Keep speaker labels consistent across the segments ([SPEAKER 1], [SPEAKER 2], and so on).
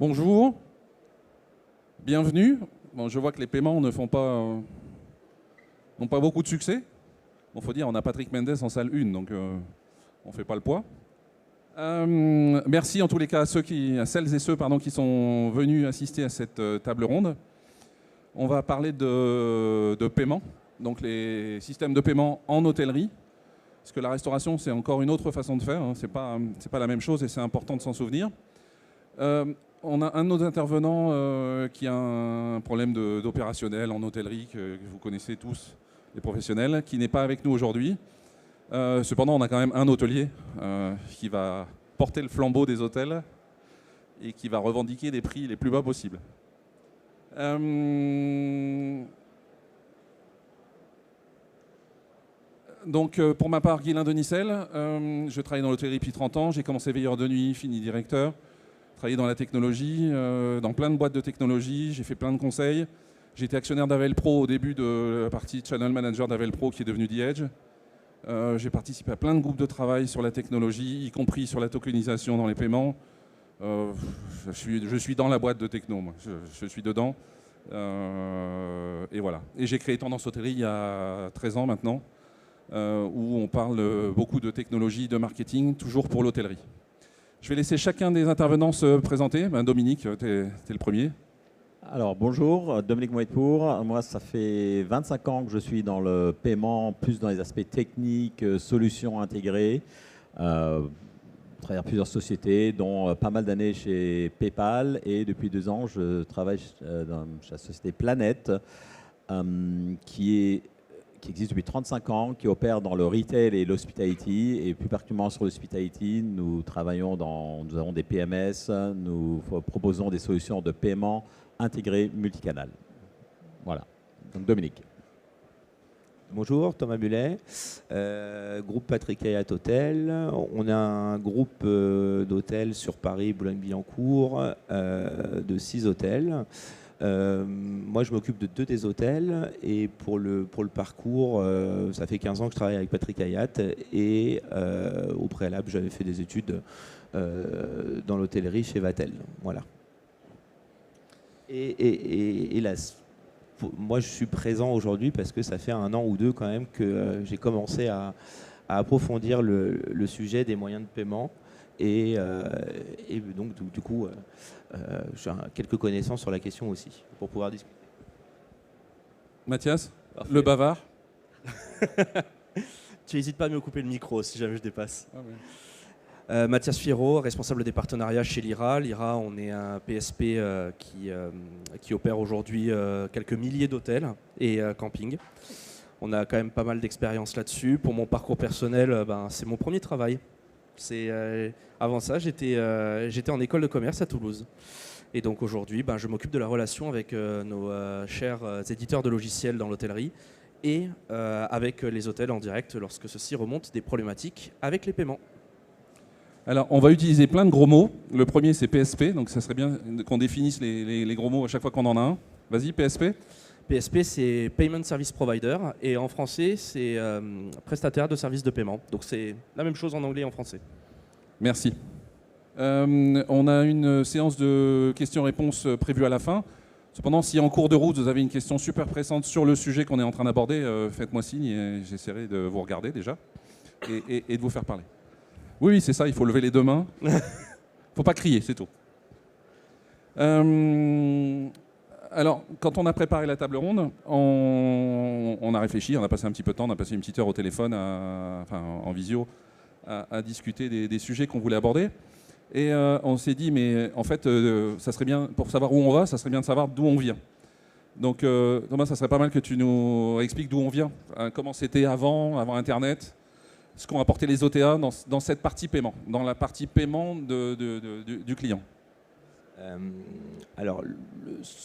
[SPEAKER 1] Bonjour, bienvenue. Bon, je vois que les paiements n'ont pas beaucoup de succès. Bon, faut dire, on a Patrick Mendes en salle 1, donc on ne fait pas le poids. Merci en tous les cas à celles et ceux qui sont venus assister à cette table ronde. On va parler de paiement, donc les systèmes de paiement en hôtellerie. Parce que la restauration, c'est encore une autre façon de faire, hein. C'est pas la même chose et c'est important de s'en souvenir. On a un de nos intervenants qui a un problème d'opérationnel en hôtellerie que vous connaissez tous, les professionnels, qui n'est pas avec nous aujourd'hui. Cependant, on a quand même un hôtelier qui va porter le flambeau des hôtels et qui va revendiquer des prix les plus bas possibles. Donc, pour ma part, Guylain Denicel, je travaille dans l'hôtellerie depuis 30 ans. J'ai commencé veilleur de nuit, fini directeur. Travaillé dans la technologie, dans plein de boîtes de technologie. J'ai fait plein de conseils. J'ai été actionnaire d'Avel Pro au début de la partie Channel Manager d'Avel Pro qui est devenue The Edge. J'ai participé à plein de groupes de travail sur la technologie, y compris sur la tokenisation dans les paiements. Je suis dans la boîte de techno, moi. Je suis dedans. Et voilà. Et j'ai créé Tendance Hôtellerie il y a 13 ans maintenant, où on parle beaucoup de technologie, de marketing, toujours pour l'hôtellerie. Je vais laisser chacun des intervenants se présenter. Dominique, tu es le premier.
[SPEAKER 2] Alors bonjour, Dominique Moetpour. Moi, ça fait 25 ans que je suis dans le paiement, plus dans les aspects techniques, solutions intégrées. À travers plusieurs sociétés, dont pas mal d'années chez PayPal. Et depuis 2 ans, je travaille dans la société Planète, qui existe depuis 35 ans, qui opère dans le retail et l'hospitality, et plus particulièrement sur l'hospitality, nous avons des PMS, nous proposons des solutions de paiement intégrées multicanal. Voilà. Donc Dominique.
[SPEAKER 3] Bonjour, Thomas Mullet, groupe Patrick Hayat Hôtel. On a un groupe d'hôtels sur Paris, Boulogne-Billancourt, de 6 hôtels. Moi, je m'occupe de 2 des hôtels et pour le parcours, ça fait 15 ans que je travaille avec Patrick Hayat et au préalable, j'avais fait des études dans l'hôtellerie chez Vatel. Voilà. Et là, moi, je suis présent aujourd'hui parce que ça fait 1 an ou 2 quand même que j'ai commencé à approfondir le sujet des moyens de paiement. Et donc, du coup, j'ai quelques connaissances sur la question aussi, pour pouvoir discuter.
[SPEAKER 1] Mathias, parfait. Le bavard.
[SPEAKER 4] Tu n'hésites pas à me couper le micro si jamais je dépasse.
[SPEAKER 1] Ah oui.
[SPEAKER 4] Mathias Fierot, responsable des partenariats chez Lyra. Lyra, on est un PSP qui opère aujourd'hui quelques milliers d'hôtels et campings. On a quand même pas mal d'expérience là-dessus. Pour mon parcours personnel, c'est mon premier travail. Avant ça, j'étais en école de commerce à Toulouse. Et donc aujourd'hui, je m'occupe de la relation avec nos chers éditeurs de logiciels dans l'hôtellerie et avec les hôtels en direct lorsque ceux-ci remontent des problématiques avec les paiements.
[SPEAKER 1] Alors, on va utiliser plein de gros mots. Le premier, c'est PSP, donc ça serait bien qu'on définisse les gros mots à chaque fois qu'on en a un. Vas-y, PSP.
[SPEAKER 4] PSP, c'est Payment Service Provider, et en français, c'est prestataire de services de paiement. Donc c'est la même chose en anglais et en français.
[SPEAKER 1] Merci. On a une séance de questions-réponses prévue à la fin. Cependant, si en cours de route, vous avez une question super pressante sur le sujet qu'on est en train d'aborder, faites-moi signe et j'essaierai de vous regarder déjà et de vous faire parler. Oui, c'est ça, il faut lever les 2 mains. Il ne faut pas crier, c'est tout. Alors, quand on a préparé la table ronde, on a réfléchi, on a passé un petit peu de temps, on a passé une petite heure au téléphone, en visio, à discuter des sujets qu'on voulait aborder. Et on s'est dit, mais en fait, ça serait bien, pour savoir où on va, ça serait bien de savoir d'où on vient. Donc, Thomas, ça serait pas mal que tu nous expliques d'où on vient, comment c'était avant Internet, ce qu'ont apporté les OTA dans cette partie paiement, dans la partie paiement du client.
[SPEAKER 3] Alors,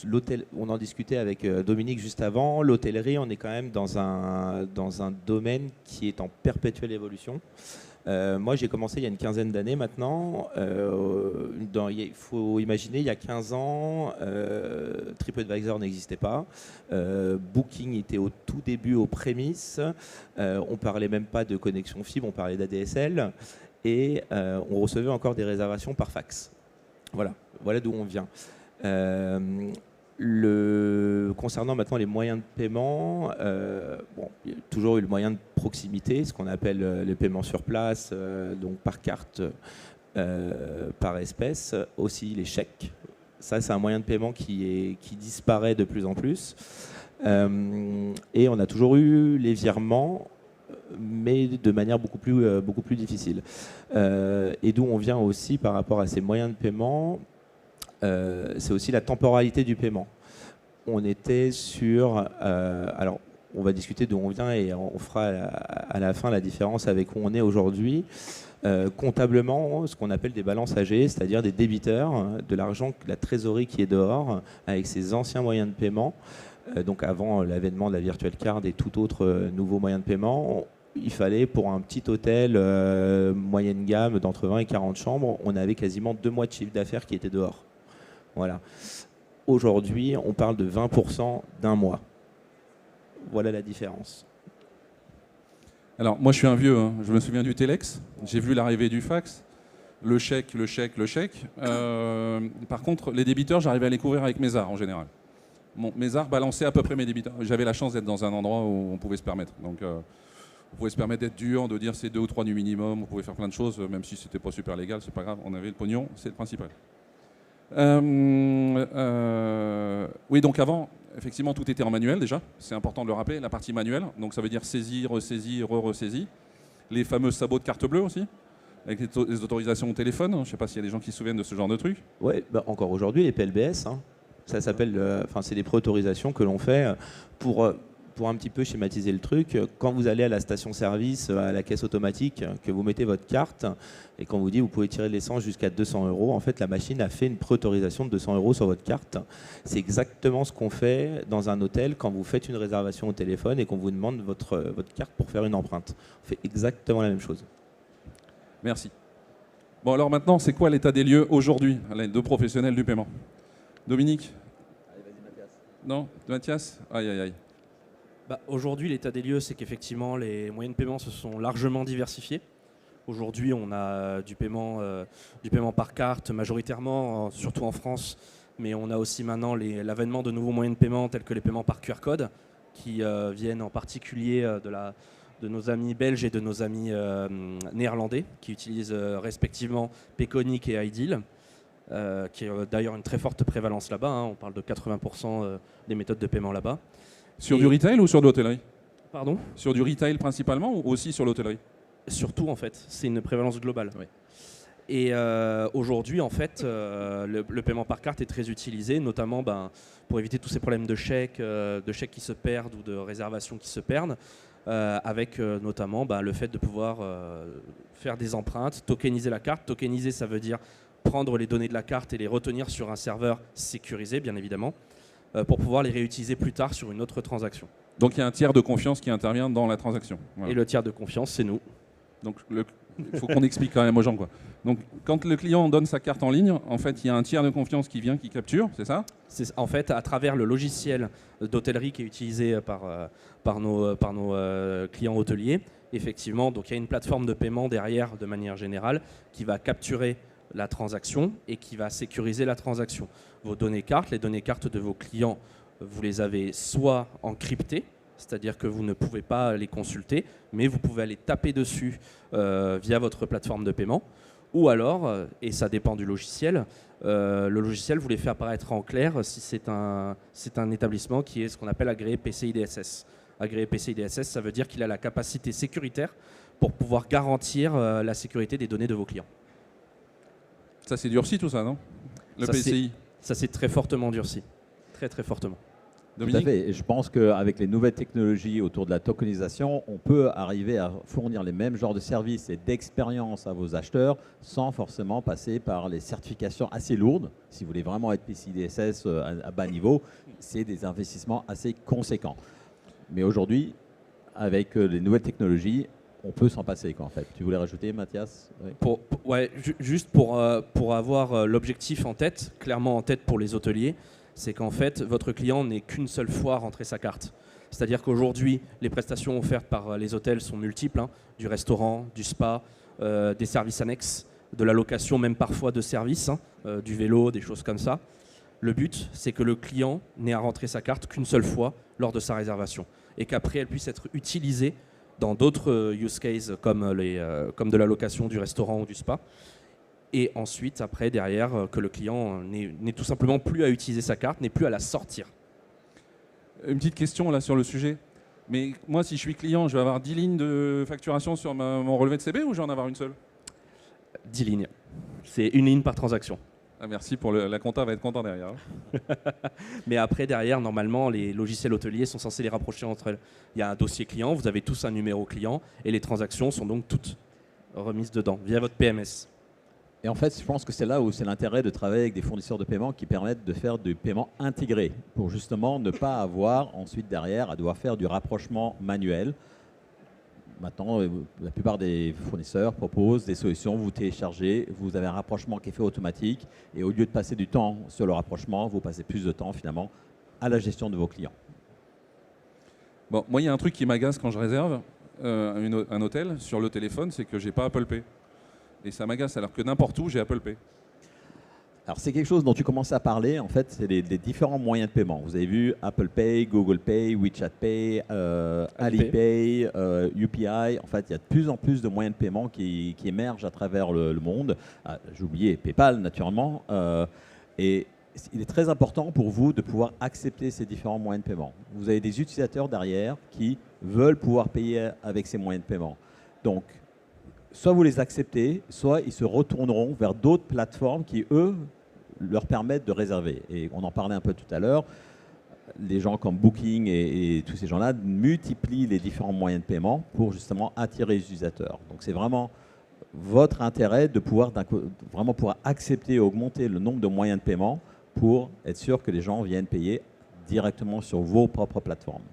[SPEAKER 3] l'hôtel, on en discutait avec Dominique juste avant. L'hôtellerie, on est quand même dans un domaine qui est en perpétuelle évolution. Moi, j'ai commencé il y a une quinzaine d'années maintenant. Il faut imaginer, il y a 15 ans, TripAdvisor n'existait pas. Booking était au tout début, aux prémices. On ne parlait même pas de connexion fibre, on parlait d'ADSL. Et on recevait encore des réservations par fax. Voilà. Voilà d'où on vient. Concernant maintenant les moyens de paiement, il y a toujours eu le moyen de proximité, ce qu'on appelle le paiement sur place, donc par carte, par espèce, aussi les chèques. Ça, c'est un moyen de paiement qui disparaît de plus en plus. Et on a toujours eu les virements, mais de manière beaucoup plus difficile. Et d'où on vient aussi par rapport à ces moyens de paiement, c'est aussi la temporalité du paiement. On était sur... alors, on va discuter d'où on vient et on fera à la fin la différence avec où on est aujourd'hui. Comptablement, ce qu'on appelle des balances âgées, c'est-à-dire des débiteurs de l'argent, la trésorerie qui est dehors, avec ses anciens moyens de paiement. Donc avant l'avènement de la virtual card et tout autre nouveau moyen de paiement, il fallait pour un petit hôtel moyenne gamme d'entre 20 et 40 chambres, on avait quasiment 2 mois de chiffre d'affaires qui étaient dehors. Voilà. Aujourd'hui, on parle de 20% d'un mois. Voilà la différence.
[SPEAKER 1] Alors, moi, je suis un vieux, hein. Je me souviens du Telex. J'ai vu l'arrivée du fax. Le chèque. Par contre, les débiteurs, j'arrivais à les couvrir avec mes arts en général. Mes arts balançaient à peu près mes débiteurs. J'avais la chance d'être dans un endroit où on pouvait se permettre. Donc, on pouvait se permettre d'être dur, de dire c'est 2 ou 3 du minimum. On pouvait faire plein de choses, même si c'était pas super légal, c'est pas grave. On avait le pognon, c'est le principal. Oui, donc avant, effectivement, tout était en manuel déjà. C'est important de le rappeler, la partie manuelle. Donc ça veut dire saisie, ressaisie, re-ressaisie. Les fameux sabots de carte bleue aussi, avec les autorisations au téléphone. Je ne sais pas s'il y a des gens qui se souviennent de ce genre de truc.
[SPEAKER 3] Oui, encore aujourd'hui, les PLBS, ça s'appelle, c'est des préautorisations que l'on fait pour un petit peu schématiser le truc. Quand vous allez à la station-service, à la caisse automatique, que vous mettez votre carte et qu'on vous dit vous pouvez tirer de l'essence jusqu'à 200 €, en fait, la machine a fait une préautorisation de 200 € sur votre carte. C'est exactement ce qu'on fait dans un hôtel quand vous faites une réservation au téléphone et qu'on vous demande votre carte pour faire une empreinte. On fait exactement la même chose.
[SPEAKER 1] Merci. Bon, alors maintenant, c'est quoi l'état des lieux aujourd'hui, les 2 professionnels du paiement? Dominique?
[SPEAKER 2] Allez, vas-y, Mathias.
[SPEAKER 1] Non? Mathias? Aïe, aïe, aïe.
[SPEAKER 4] Aujourd'hui, l'état des lieux, c'est qu'effectivement, les moyens de paiement se sont largement diversifiés. Aujourd'hui, on a du paiement par carte majoritairement, surtout en France, mais on a aussi maintenant l'avènement de nouveaux moyens de paiement tels que les paiements par QR code, qui viennent en particulier de nos amis belges et de nos amis néerlandais, qui utilisent respectivement Payconic et iDeal, qui est d'ailleurs une très forte prévalence là-bas. On parle de 80% des méthodes de paiement là-bas.
[SPEAKER 1] Sur du retail ou sur de l'hôtellerie?
[SPEAKER 4] Pardon?
[SPEAKER 1] Sur du retail principalement ou aussi sur l'hôtellerie?
[SPEAKER 4] Surtout, en fait, c'est une prévalence globale.
[SPEAKER 2] Oui.
[SPEAKER 4] Et aujourd'hui, en fait, le paiement par carte est très utilisé, notamment pour éviter tous ces problèmes de chèques qui se perdent ou de réservations qui se perdent, avec notamment le fait de pouvoir faire des empreintes, tokeniser la carte. Tokeniser, ça veut dire prendre les données de la carte et les retenir sur un serveur sécurisé, bien évidemment, pour pouvoir les réutiliser plus tard sur une autre transaction.
[SPEAKER 1] Donc il y a un tiers de confiance qui intervient dans la transaction. Voilà.
[SPEAKER 4] Et le tiers de confiance, c'est nous.
[SPEAKER 1] Donc il faut qu'on explique quand même aux gens, quoi. Donc quand le client donne sa carte en ligne, en fait il y a un tiers de confiance qui vient, qui capture, c'est ça?
[SPEAKER 4] C'est en fait à travers le logiciel d'hôtellerie qui est utilisé par nos clients hôteliers. Effectivement, donc il y a une plateforme de paiement derrière de manière générale qui va capturer la transaction et qui va sécuriser la transaction. Vos données cartes, les données cartes de vos clients, vous les avez soit encryptées, c'est-à-dire que vous ne pouvez pas les consulter, mais vous pouvez aller taper dessus via votre plateforme de paiement, ou alors, et ça dépend du logiciel, le logiciel vous les fait apparaître en clair si c'est un établissement qui est ce qu'on appelle agréé PCI DSS. Agréé PCI DSS, ça veut dire qu'il a la capacité sécuritaire pour pouvoir garantir la sécurité des données de vos clients.
[SPEAKER 1] Ça c'est durci tout ça, non? Le PCI.
[SPEAKER 4] Ça c'est très fortement durci, très très fortement.
[SPEAKER 1] Dominique?
[SPEAKER 2] Tout à fait. Et je pense qu'avec les nouvelles technologies autour de la tokenisation, on peut arriver à fournir les mêmes genres de services et d'expérience à vos acheteurs sans forcément passer par les certifications assez lourdes. Si vous voulez vraiment être PCI DSS à bas niveau, c'est des investissements assez conséquents. Mais aujourd'hui, avec les nouvelles technologies, on peut s'en passer, quoi, en fait. Tu voulais rajouter, Mathias? Oui.
[SPEAKER 4] Juste pour avoir l'objectif en tête, clairement en tête pour les hôteliers, c'est qu'en fait, votre client n'est qu'une seule fois rentré sa carte. C'est-à-dire qu'aujourd'hui, les prestations offertes par les hôtels sont multiples, du restaurant, du spa, des services annexes, de la location, même parfois de services, du vélo, des choses comme ça. Le but, c'est que le client n'ait à rentrer sa carte qu'une seule fois lors de sa réservation et qu'après, elle puisse être utilisée dans d'autres use cases comme de la location, du restaurant ou du spa. Et ensuite, après, derrière, que le client n'ait tout simplement plus à utiliser sa carte, n'ait plus à la sortir.
[SPEAKER 1] Une petite question là sur le sujet. Mais moi, si je suis client, je vais avoir 10 lignes de facturation sur mon relevé de CB ou je vais en avoir une seule?
[SPEAKER 4] 10 lignes. C'est une ligne par transaction.
[SPEAKER 1] Ah, merci, la compta va être content derrière.
[SPEAKER 4] Mais après, derrière, normalement, les logiciels hôteliers sont censés les rapprocher entre elles. Il y a un dossier client, vous avez tous un numéro client, et les transactions sont donc toutes remises dedans, via votre PMS.
[SPEAKER 2] Et en fait, je pense que c'est là où c'est l'intérêt de travailler avec des fournisseurs de paiement qui permettent de faire du paiement intégré, pour justement ne pas avoir ensuite derrière à devoir faire du rapprochement manuel. Maintenant, la plupart des fournisseurs proposent des solutions, vous téléchargez, vous avez un rapprochement qui est fait automatique, et au lieu de passer du temps sur le rapprochement, vous passez plus de temps finalement à la gestion de vos clients.
[SPEAKER 1] Bon, moi, il y a un truc qui m'agace quand je réserve un hôtel sur le téléphone, c'est que j'ai pas Apple Pay. Et ça m'agace, alors que n'importe où, j'ai Apple Pay.
[SPEAKER 2] Alors c'est quelque chose dont tu commençais à parler, en fait, c'est les différents moyens de paiement. Vous avez vu Apple Pay, Google Pay, WeChat Pay, Alipay, UPI. En fait, il y a de plus en plus de moyens de paiement qui émergent à travers le monde. J'ai oublié PayPal, naturellement. Et il est très important pour vous de pouvoir accepter ces différents moyens de paiement. Vous avez des utilisateurs derrière qui veulent pouvoir payer avec ces moyens de paiement. Donc, soit vous les acceptez, soit ils se retourneront vers d'autres plateformes qui, eux, leur permettent de réserver. Et on en parlait un peu tout à l'heure, les gens comme Booking et tous ces gens-là multiplient les différents moyens de paiement pour justement attirer les utilisateurs. Donc c'est vraiment votre intérêt de pouvoir vraiment pouvoir accepter et augmenter le nombre de moyens de paiement pour être sûr que les gens viennent payer directement sur vos propres plateformes.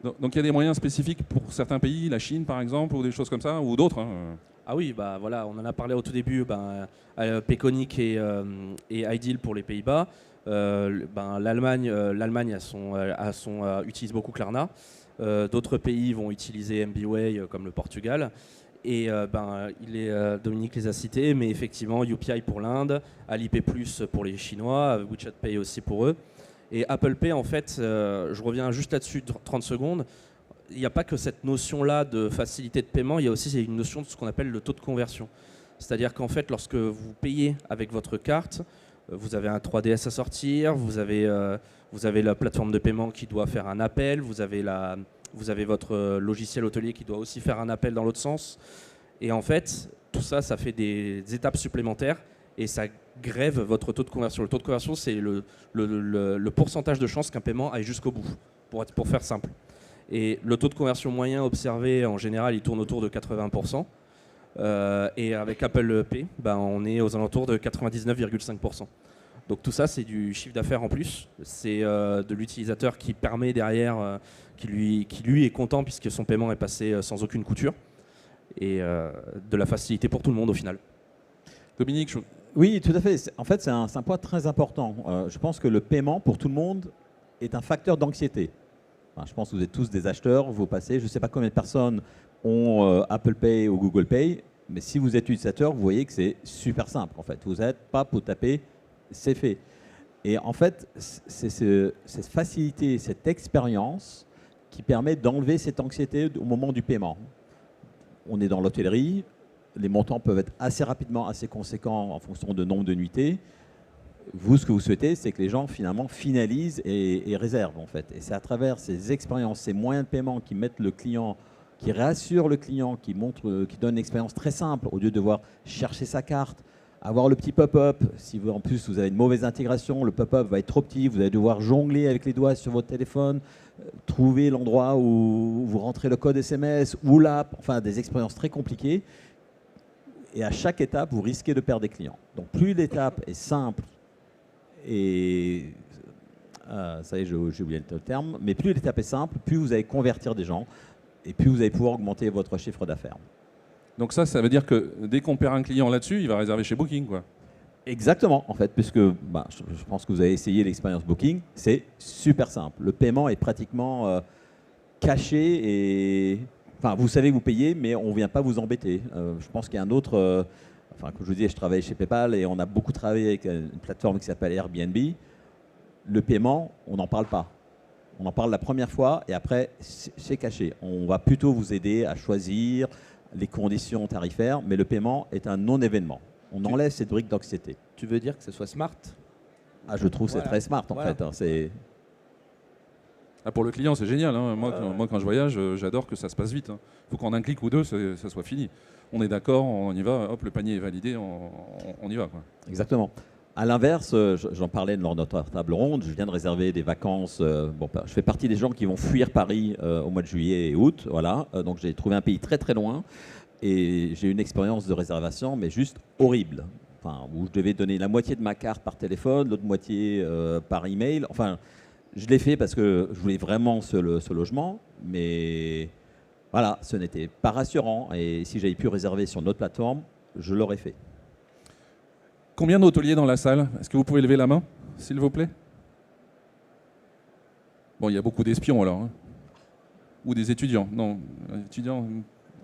[SPEAKER 1] Donc il y a des moyens spécifiques pour certains pays, la Chine par exemple, ou des choses comme ça, ou d'autres
[SPEAKER 4] Ah oui, bah voilà, on en a parlé au tout début, Payconiq et iDeal pour les Pays-Bas. L'Allemagne utilise beaucoup Klarna. D'autres pays vont utiliser MBWay comme le Portugal. Et Dominique les a cités, mais effectivement UPI pour l'Inde, Alipay Plus pour les Chinois, WeChat Pay aussi pour eux. Et Apple Pay, en fait, je reviens juste là-dessus 30 secondes. Il n'y a pas que cette notion-là de facilité de paiement, il y a aussi une notion de ce qu'on appelle le taux de conversion. C'est-à-dire qu'en fait, lorsque vous payez avec votre carte, vous avez un 3DS à sortir, vous avez la plateforme de paiement qui doit faire un appel, vous avez votre logiciel hôtelier qui doit aussi faire un appel dans l'autre sens. Et en fait, tout ça, ça fait des étapes supplémentaires et ça grève votre taux de conversion. Le taux de conversion, c'est le pourcentage de chances qu'un paiement aille jusqu'au bout, pour faire simple. Et le taux de conversion moyen observé, en général, il tourne autour de 80%. Et avec Apple Pay, on est aux alentours de 99,5%. Donc tout ça, c'est du chiffre d'affaires en plus. C'est de l'utilisateur qui permet derrière, qui lui est content puisque son paiement est passé sans aucune couture. Et de la facilité pour tout le monde au final.
[SPEAKER 1] Dominique,
[SPEAKER 2] Oui, tout à fait. En fait, c'est un point très important. Je pense que le paiement pour tout le monde est un facteur d'anxiété. Enfin, je pense que vous êtes tous des acheteurs, vous passez, je ne sais pas combien de personnes ont Apple Pay ou Google Pay, mais si vous êtes utilisateur, vous voyez que c'est super simple en fait. Vous n'êtes pas pour taper, c'est fait. Et en fait, c'est cette facilité, cette expérience qui permet d'enlever cette anxiété au moment du paiement. On est dans l'hôtellerie, les montants peuvent être assez rapidement, assez conséquents en fonction de nombre de nuitées. Vous, ce que vous souhaitez, c'est que les gens finalement finalisent et réservent en fait. Et c'est à travers ces expériences, ces moyens de paiement qui mettent le client, qui rassurent le client, qui donnent une expérience très simple au lieu de devoir chercher sa carte, avoir le petit pop-up. Si vous, en plus vous avez une mauvaise intégration, le pop-up va être trop petit, vous allez devoir jongler avec les doigts sur votre téléphone, trouver l'endroit où vous rentrez le code SMS ou l'app, enfin des expériences très compliquées. Et à chaque étape, vous risquez de perdre des clients. Donc plus l'étape est simple, et ça y est, j'ai oublié le terme, mais plus l'étape est simple, plus vous allez convertir des gens et plus vous allez pouvoir augmenter votre chiffre d'affaires.
[SPEAKER 1] donc ça veut dire que dès qu'on perd un client là-dessus, il va réserver chez Booking, quoi.
[SPEAKER 2] Exactement, en fait, puisque je pense que vous avez essayé l'expérience Booking, c'est super simple. Le paiement est pratiquement caché et... Enfin, vous savez que vous payez, mais on ne vient pas vous embêter. Je pense qu'il y a un autre enfin, comme je vous disais, je travaille chez PayPal et on a beaucoup travaillé avec une plateforme qui s'appelle Airbnb. Le paiement, on n'en parle pas. On en parle la première fois et après, c'est caché. On va plutôt vous aider à choisir les conditions tarifaires, mais le paiement est un non-événement. On enlève cette brique d'anxiété.
[SPEAKER 3] Tu veux dire que ce soit smart?
[SPEAKER 2] Ah, je trouve que
[SPEAKER 3] Voilà.
[SPEAKER 2] c'est très smart en
[SPEAKER 3] Voilà.
[SPEAKER 2] fait. C'est...
[SPEAKER 1] Ah, pour le client, c'est génial. Hein. Moi,
[SPEAKER 3] Ouais.
[SPEAKER 1] moi, quand je voyage, j'adore que ça se passe vite. Il faut qu'en un clic ou deux, ça soit fini. On est d'accord, on y va, hop, le panier est validé, on y va, quoi.
[SPEAKER 2] Exactement. À l'inverse, j'en parlais lors de notre table ronde, je viens de réserver des vacances. Je fais partie des gens qui vont fuir Paris au mois de juillet et août. Voilà. Donc j'ai trouvé un pays très très loin et j'ai eu une expérience de réservation, mais juste horrible. Enfin, où je devais donner la moitié de ma carte par téléphone, l'autre moitié par email. Enfin, je l'ai fait parce que je voulais vraiment ce logement, mais voilà, ce n'était pas rassurant. Et si j'avais pu réserver sur notre plateforme, je l'aurais fait.
[SPEAKER 1] Combien d'hôteliers dans la salle? Est-ce que vous pouvez lever la main, s'il vous plaît? Bon, il y a beaucoup d'espions alors. Hein. Ou des étudiants. Non, étudiants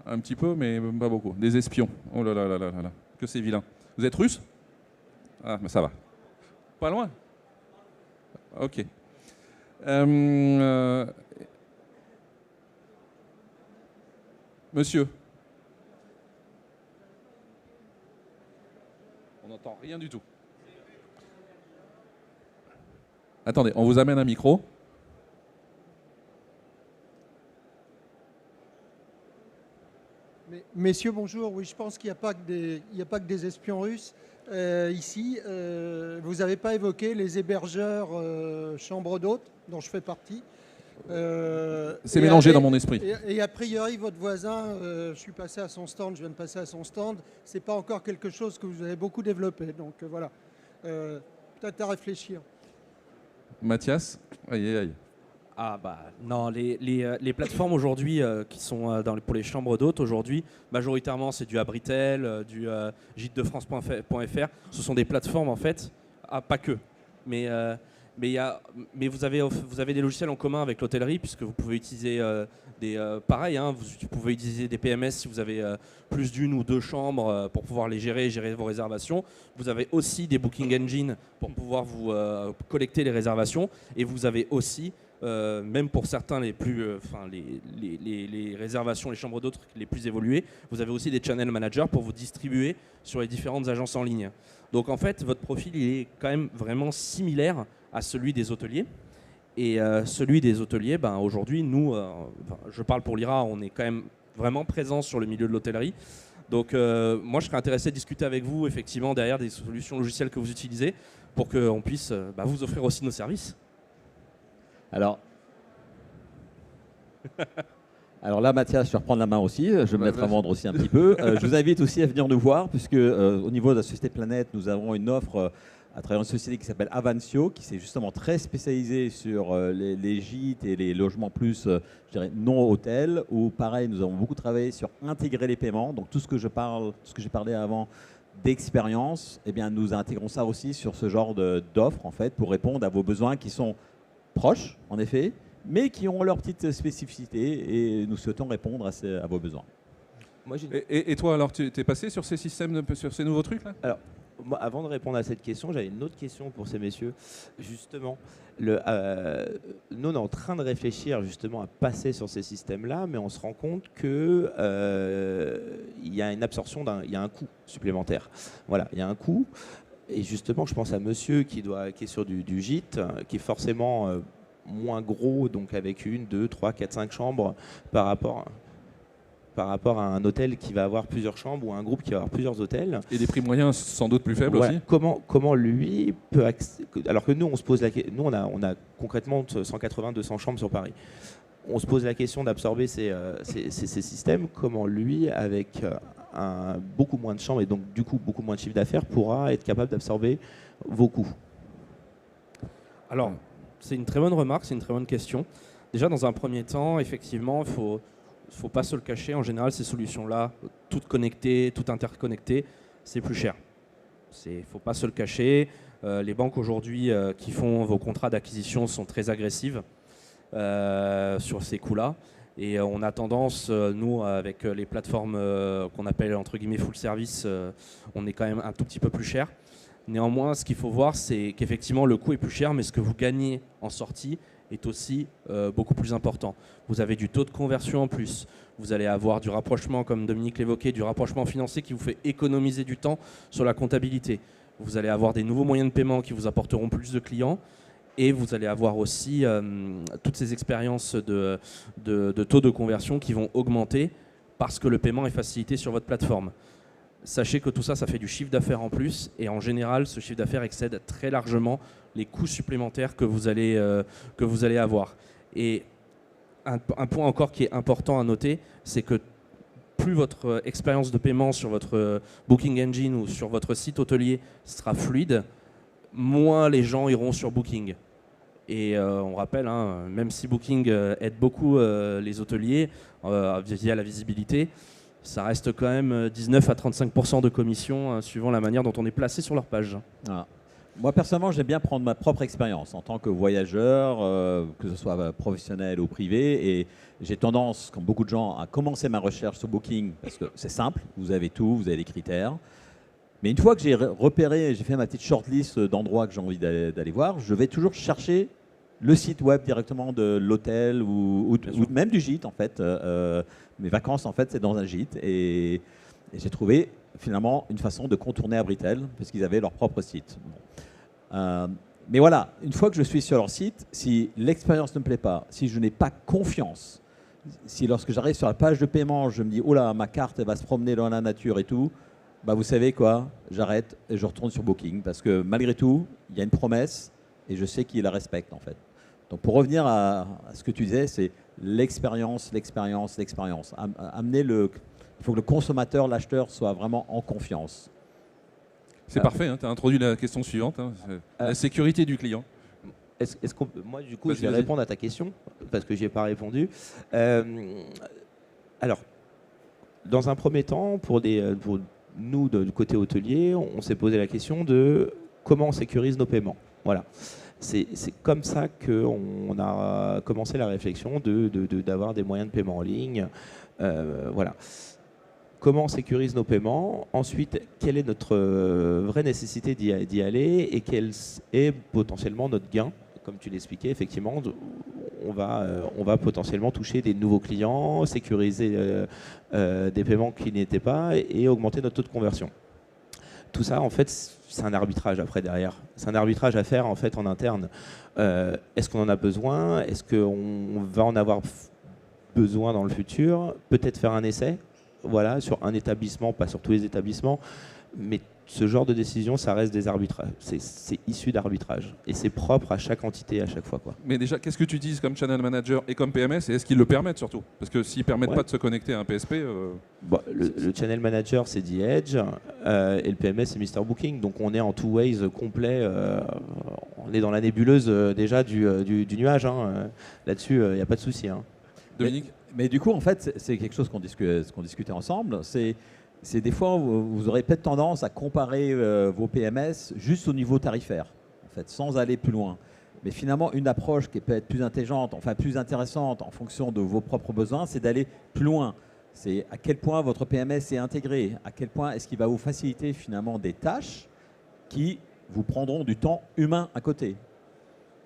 [SPEAKER 1] un petit peu, mais pas beaucoup. Des espions. Oh là là là là là. Que c'est vilain. Vous êtes russe? Ah, mais ça va. Pas loin? Ok. Monsieur. On n'entend rien du tout. Attendez, on vous amène un micro.
[SPEAKER 5] Messieurs, bonjour. Oui, je pense qu'il n'y a pas que des espions russes ici. Vous n'avez pas évoqué les hébergeurs chambres d'hôtes, dont je fais partie.
[SPEAKER 1] C'est mélangé dans mon esprit.
[SPEAKER 5] Et a priori, votre voisin, je suis passé à son stand, je viens de passer à son stand, c'est pas encore quelque chose que vous avez beaucoup développé. Donc voilà, peut-être à réfléchir.
[SPEAKER 1] Mathias, aïe aïe aïe.
[SPEAKER 4] Ah bah non, les plateformes aujourd'hui qui sont pour les chambres d'hôtes aujourd'hui, majoritairement c'est du Abritel, du gîte-de-france.fr. Ce sont des plateformes en fait, pas que, mais vous avez des logiciels en commun avec l'hôtellerie puisque vous pouvez utiliser pareil, hein, vous pouvez utiliser des PMS si vous avez plus d'une ou deux chambres pour pouvoir les gérer vos réservations. Vous avez aussi des Booking Engine pour pouvoir vous collecter les réservations et vous avez aussi même pour certains les réservations, les chambres d'hôtes les plus évoluées, vous avez aussi des channel managers pour vous distribuer sur les différentes agences en ligne. Donc en fait, votre profil il est quand même vraiment similaire à celui des hôteliers. Et celui des hôteliers, aujourd'hui, nous, je parle pour l'IRA, on est quand même vraiment présent sur le milieu de l'hôtellerie. Donc moi, je serais intéressé de discuter avec vous, effectivement, derrière des solutions logicielles que vous utilisez pour qu'on puisse vous offrir aussi nos services.
[SPEAKER 2] Alors là, Mathias, je vais reprendre la main aussi. Je vais me mettre à vendre aussi un petit peu. Je vous invite aussi à venir nous voir, puisque au niveau de la société Planète, nous avons une offre à travers une société qui s'appelle Avancio, qui s'est justement très spécialisée sur les gîtes et les logements plus, je dirais, non hôtels. Où pareil, nous avons beaucoup travaillé sur intégrer les paiements. Donc tout ce que j'ai parlé avant d'expérience, eh bien, nous intégrons ça aussi sur ce genre d'offres en fait, pour répondre à vos besoins qui sont proches, en effet, mais qui ont leur petite spécificité et nous souhaitons répondre à vos besoins.
[SPEAKER 3] Moi,
[SPEAKER 1] Et toi, alors, tu es passé sur ces systèmes, sur ces nouveaux trucs là?
[SPEAKER 3] Alors, moi, avant de répondre à cette question, j'avais une autre question pour ces messieurs. Justement, nous, on est en train de réfléchir justement à passer sur ces systèmes-là, mais on se rend compte qu'il y a une absorption, il y a un coût supplémentaire. Voilà, il y a un coût. Et justement, je pense à monsieur qui est sur du gîte, qui est forcément moins gros, donc avec 1, 2, 3, 4, 5 chambres par rapport à un hôtel qui va avoir plusieurs chambres ou un groupe qui va avoir plusieurs hôtels.
[SPEAKER 1] Et des prix moyens sans doute plus faibles
[SPEAKER 3] Ouais.
[SPEAKER 1] aussi.
[SPEAKER 3] Comment lui peut alors que nous on se pose la question, nous on a concrètement 180-200 chambres sur Paris. On se pose la question d'absorber ces systèmes. Comment lui, avec beaucoup moins de chambres et donc du coup beaucoup moins de chiffre d'affaires, pourra être capable d'absorber vos coûts?
[SPEAKER 4] Alors, c'est une très bonne remarque, c'est une très bonne question. Déjà, dans un premier temps, effectivement, il faut pas se le cacher. En général, ces solutions-là, toutes connectées, toutes interconnectées, c'est plus cher. Il faut pas se le cacher. Les banques aujourd'hui qui font vos contrats d'acquisition sont très agressives sur ces coûts-là. Et on a tendance, nous, avec les plateformes qu'on appelle entre guillemets full service, on est quand même un tout petit peu plus cher. Néanmoins, ce qu'il faut voir, c'est qu'effectivement, le coût est plus cher, mais ce que vous gagnez en sortie est aussi beaucoup plus important. Vous avez du taux de conversion en plus. Vous allez avoir du rapprochement, comme Dominique l'évoquait, du rapprochement financier qui vous fait économiser du temps sur la comptabilité. Vous allez avoir des nouveaux moyens de paiement qui vous apporteront plus de clients. Et vous allez avoir aussi toutes ces expériences de taux de conversion qui vont augmenter parce que le paiement est facilité sur votre plateforme. Sachez que tout ça, ça fait du chiffre d'affaires en plus. Et en général, ce chiffre d'affaires excède très largement les coûts supplémentaires que vous allez avoir. Et un point encore qui est important à noter, c'est que plus votre expérience de paiement sur votre Booking Engine ou sur votre site hôtelier sera fluide, moins les gens iront sur Booking. Et on rappelle, même si Booking aide beaucoup les hôteliers via la visibilité, ça reste quand même 19 à 35% de commission suivant la manière dont on est placé sur leur page.
[SPEAKER 2] Ah. Moi, personnellement, j'aime bien prendre ma propre expérience en tant que voyageur, que ce soit professionnel ou privé. Et j'ai tendance, comme beaucoup de gens, à commencer ma recherche sur Booking parce que c'est simple, vous avez tout, vous avez les critères. Mais une fois que j'ai repéré, j'ai fait ma petite shortlist d'endroits que j'ai envie d'aller voir, je vais toujours chercher le site web directement de l'hôtel ou même du gîte, en fait. Mes vacances, en fait, c'est dans un gîte. Et j'ai trouvé, finalement, une façon de contourner Abritel parce qu'ils avaient leur propre site. Bon. Mais voilà, une fois que je suis sur leur site, si l'expérience ne me plaît pas, si je n'ai pas confiance, si lorsque j'arrive sur la page de paiement, je me dis « Oh là, ma carte elle va se promener dans la nature et tout », bah vous savez quoi, j'arrête et je retourne sur Booking parce que malgré tout, il y a une promesse et je sais qu'ils la respectent en fait. Donc pour revenir à ce que tu disais, c'est l'expérience. Amener il faut que le consommateur, l'acheteur soit vraiment en confiance.
[SPEAKER 1] C'est parfait, tu as introduit la question suivante, la sécurité du client.
[SPEAKER 3] Moi, du coup,
[SPEAKER 1] Vas-y,
[SPEAKER 3] je vais
[SPEAKER 1] vas-y.
[SPEAKER 3] répondre à ta question, parce que je n'y ai pas répondu. Alors, dans un premier temps, pour nous, du côté hôtelier, on s'est posé la question de comment on sécurise nos paiements. Voilà. C'est comme ça qu'on a commencé la réflexion d'avoir des moyens de paiement en ligne. Voilà. Comment on sécurise nos paiements. Ensuite, quelle est notre vraie nécessité d'y aller et quel est potentiellement notre gain. Comme tu l'expliquais, effectivement, on va potentiellement toucher des nouveaux clients, sécuriser des paiements qui n'y étaient pas et augmenter notre taux de conversion. Tout ça, en fait, c'est un arbitrage après derrière. C'est un arbitrage à faire en fait en interne. Est-ce qu'on en a besoin? Est-ce qu'on va en avoir besoin dans le futur? Peut-être faire un essai. Voilà, sur un établissement, pas sur tous les établissements, mais ce genre de décision, ça reste des arbitrages. C'est issu d'arbitrage et c'est propre à chaque entité à chaque fois, quoi.
[SPEAKER 1] Mais déjà, qu'est-ce que tu utilises comme channel manager et comme PMS et est-ce qu'ils le permettent surtout? Parce que s'ils ne permettent pas de se connecter à un PSP...
[SPEAKER 3] Bon, le channel manager, c'est The Edge et le PMS, c'est Mr Booking. Donc on est en two ways complet. On est dans la nébuleuse déjà du nuage. Là-dessus, il n'y a pas de souci.
[SPEAKER 1] Dominique?
[SPEAKER 2] Mais du coup, en fait, c'est quelque chose qu'on discutait ensemble. C'est des fois, vous aurez peut-être tendance à comparer vos PMS juste au niveau tarifaire, en fait, sans aller plus loin. Mais finalement, une approche qui peut être plus intelligente, enfin plus intéressante en fonction de vos propres besoins, c'est d'aller plus loin. C'est à quel point votre PMS est intégré, à quel point est-ce qu'il va vous faciliter finalement des tâches qui vous prendront du temps humain à côté.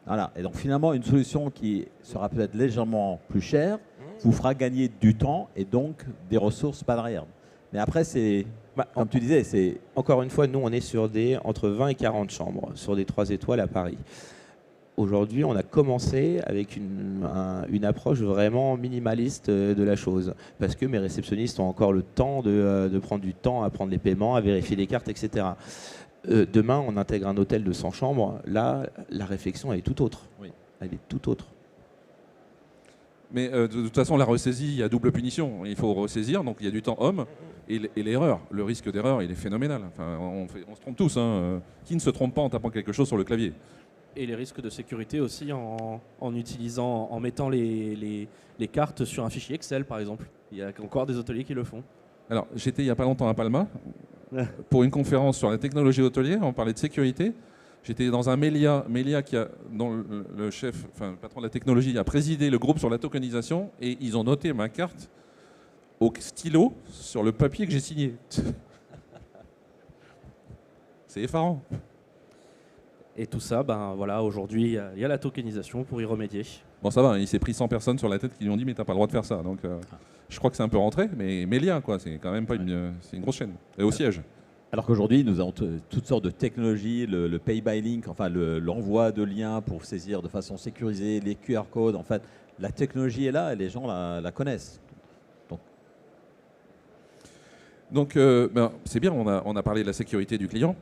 [SPEAKER 2] Voilà. Et donc finalement, une solution qui sera peut-être légèrement plus chère vous fera gagner du temps et donc des ressources pas derrière. Mais après, c'est, comme tu disais, c'est...
[SPEAKER 3] Encore une fois, nous, on est sur entre 20 et 40 chambres, sur des 3 étoiles à Paris. Aujourd'hui, on a commencé avec une approche vraiment minimaliste de la chose, parce que mes réceptionnistes ont encore le temps de prendre du temps à prendre les paiements, à vérifier les cartes, etc. Demain, on intègre un hôtel de 100 chambres. Là, la réflexion, elle est tout autre.
[SPEAKER 2] Oui.
[SPEAKER 3] Elle est tout autre.
[SPEAKER 1] Mais de toute façon, la ressaisie, il y a double punition. Il faut ressaisir, donc il y a du temps homme et l'erreur. Le risque d'erreur, il est phénoménal. Enfin, on se trompe tous. Qui ne se trompe pas en tapant quelque chose sur le clavier?
[SPEAKER 4] Et les risques de sécurité aussi en mettant les cartes sur un fichier Excel, par exemple. Il y a encore des hôteliers qui le font.
[SPEAKER 1] Alors, j'étais il n'y a pas longtemps à Palma pour une conférence sur la technologie hôtelière. On parlait de sécurité. J'étais dans un Melia dont le chef, enfin le patron de la technologie a présidé le groupe sur la tokenisation et ils ont noté ma carte au stylo sur le papier que j'ai signé. C'est effarant.
[SPEAKER 4] Et tout ça, voilà, aujourd'hui, il y a la tokenisation pour y remédier.
[SPEAKER 1] Bon, ça va, il s'est pris 100 personnes sur la tête qui lui ont dit mais t'as pas le droit de faire ça. Donc je crois que c'est un peu rentré, mais Melia, quoi, c'est quand même pas c'est une grosse chaîne. Et au siège.
[SPEAKER 2] Alors qu'aujourd'hui, nous avons toutes sortes de technologies, le pay by link, enfin l'envoi de liens pour saisir de façon sécurisée, les QR codes. En fait, la technologie est là et les gens la connaissent.
[SPEAKER 1] Donc c'est bien, on a parlé de la sécurité du client.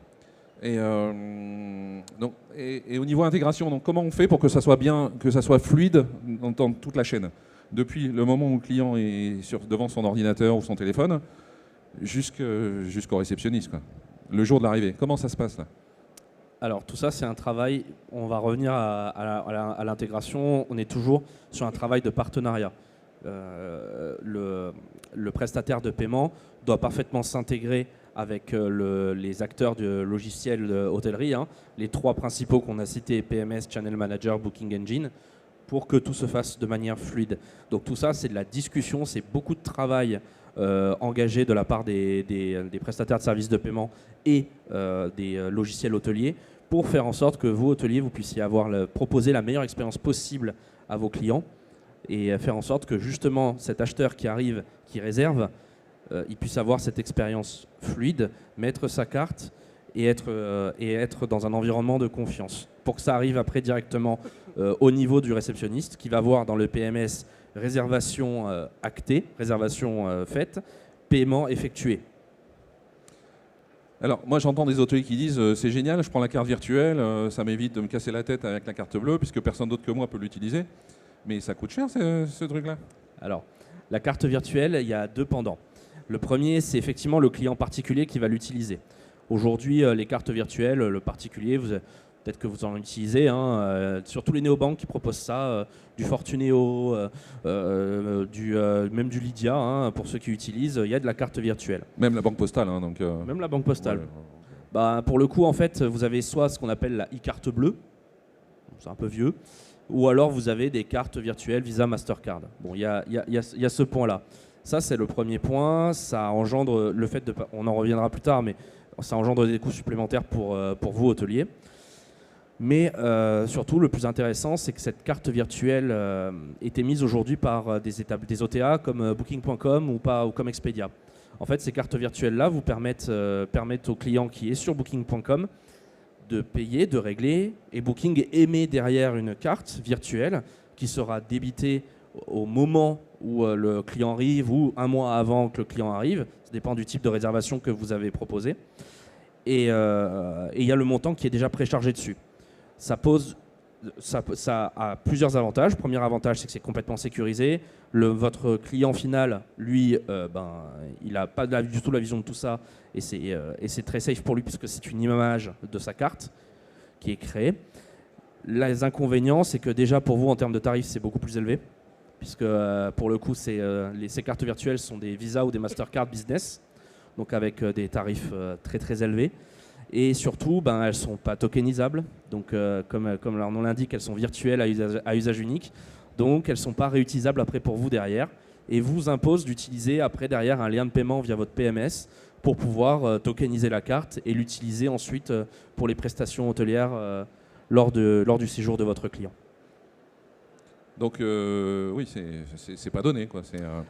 [SPEAKER 1] Et au niveau intégration, donc comment on fait pour que ça soit bien, que ça soit fluide dans toute la chaîne, depuis le moment où le client est devant son ordinateur ou son téléphone, jusqu'au réceptionniste, quoi. Le jour de l'arrivée, comment ça se passe là?
[SPEAKER 4] Alors tout ça, c'est un travail, on va revenir à l'intégration, on est toujours sur un travail de partenariat. Le prestataire de paiement doit parfaitement s'intégrer avec les acteurs du logiciel hôtellerie, les trois principaux qu'on a cités, PMS, Channel Manager, Booking Engine, pour que tout se fasse de manière fluide. Donc tout ça, c'est de la discussion, c'est beaucoup de travail engagé de la part des prestataires de services de paiement et des logiciels hôteliers pour faire en sorte que vous, hôteliers, vous puissiez proposer la meilleure expérience possible à vos clients et faire en sorte que justement cet acheteur qui arrive, qui réserve, il puisse avoir cette expérience fluide, mettre sa carte et être dans un environnement de confiance. Pour que ça arrive après directement au niveau du réceptionniste qui va voir dans le PMS réservation actée, réservation faite, paiement effectué.
[SPEAKER 1] Alors moi j'entends des hôteliers qui disent c'est génial, je prends la carte virtuelle, ça m'évite de me casser la tête avec la carte bleue puisque personne d'autre que moi peut l'utiliser. Mais ça coûte cher ce truc-là.
[SPEAKER 4] Alors la carte virtuelle, il y a deux pendants. Le premier, c'est effectivement le client particulier qui va l'utiliser. Aujourd'hui, les cartes virtuelles, le particulier, peut-être que vous en utilisez, surtout les néobanques qui proposent ça, du Fortunéo, même du Lydia, pour ceux qui utilisent, il y a de la carte virtuelle.
[SPEAKER 1] Même la banque postale.
[SPEAKER 4] Même la banque postale.
[SPEAKER 1] Ouais.
[SPEAKER 4] Pour le coup, en fait, vous avez soit ce qu'on appelle la e-carte bleue, c'est un peu vieux, ou alors vous avez des cartes virtuelles Visa, Mastercard. Bon, il y a ce point-là. Ça, c'est le premier point. Ça engendre le fait de... On en reviendra plus tard, mais ça engendre des coûts supplémentaires pour vous, hôteliers. Mais surtout, le plus intéressant, c'est que cette carte virtuelle est émise aujourd'hui par des OTA comme Booking.com ou comme Expedia. En fait, ces cartes virtuelles-là vous permettent au client qui est sur Booking.com de payer, de régler, et Booking émet derrière une carte virtuelle qui sera débitée au moment où le client arrive ou un mois avant que le client arrive. Ça dépend du type de réservation que vous avez proposé. Et il y a le montant qui est déjà préchargé dessus. Ça a plusieurs avantages. Premier avantage, c'est que c'est complètement sécurisé. Votre client final, lui, il n'a pas du tout la vision de tout ça et c'est très safe pour lui puisque c'est une image de sa carte qui est créée. Les inconvénients, c'est que déjà pour vous, en termes de tarifs, c'est beaucoup plus élevé puisque pour le coup, ces cartes virtuelles sont des Visa ou des Mastercard Business, donc avec des tarifs très très élevés. Et surtout, elles ne sont pas tokenisables. Donc, comme leur nom l'indique, elles sont virtuelles à usage unique. Donc, elles ne sont pas réutilisables après pour vous derrière. Et vous impose d'utiliser après derrière un lien de paiement via votre PMS pour pouvoir tokeniser la carte et l'utiliser ensuite pour les prestations hôtelières lors du séjour de votre client.
[SPEAKER 1] Donc oui, c'est pas donné, quoi.